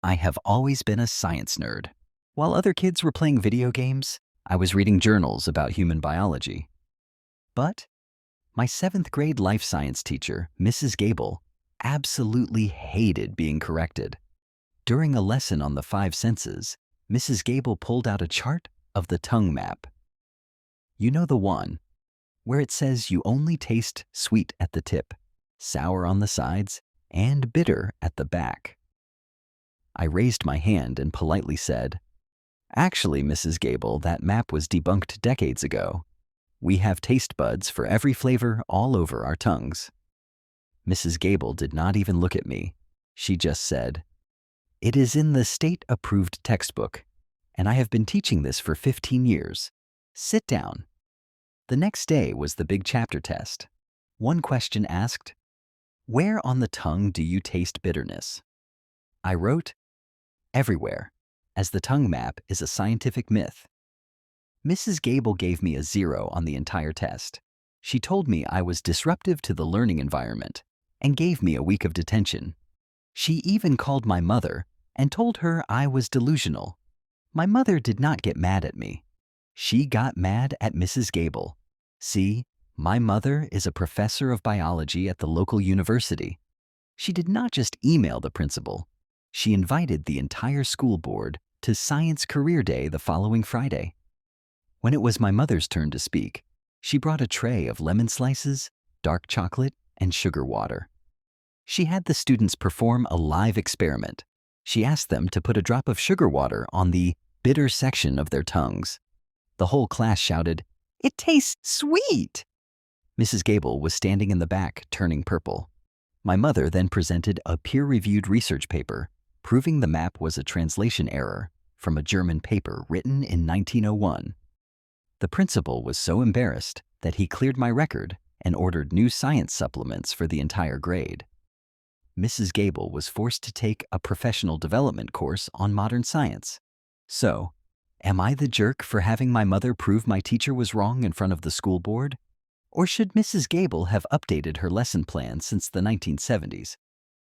I have always been a science nerd. While other kids were playing video games, I was reading journals about human biology. But my 7th grade life science teacher, Mrs. Gable, absolutely hated being corrected. During a lesson on the 5 senses, Mrs. Gable pulled out a chart of the tongue map. You know the one where it says you only taste sweet at the tip, sour on the sides, and bitter at the back. I raised my hand and politely said, "Actually, Mrs. Gable, that map was debunked decades ago. We have taste buds for every flavor all over our tongues." Mrs. Gable did not even look at me. She just said, "It is in the state-approved textbook, and I have been teaching this for 15 years. Sit down." The next day was the big chapter test. One question asked, "Where on the tongue do you taste bitterness?" I wrote, "Everywhere, as the tongue map is a scientific myth." Mrs. Gable gave me a 0 on the entire test. She told me I was disruptive to the learning environment and gave me a week of detention. She even called my mother and told her I was delusional. My mother did not get mad at me. She got mad at Mrs. Gable. See, my mother is a professor of biology at the local university. She did not just email the principal. She invited the entire school board to Science Career Day the following Friday. When it was my mother's turn to speak, she brought a tray of lemon slices, dark chocolate, and sugar water. She had the students perform a live experiment. She asked them to put a drop of sugar water on the bitter section of their tongues. The whole class shouted, "It tastes sweet!" Mrs. Gable was standing in the back, turning purple. My mother then presented a peer-reviewed research paper proving the map was a translation error from a German paper written in 1901. The principal was so embarrassed that he cleared my record and ordered new science supplements for the entire grade. Mrs. Gable was forced to take a professional development course on modern science. So, am I the jerk for having my mother prove my teacher was wrong in front of the school board? Or should Mrs. Gable have updated her lesson plan since the 1970s?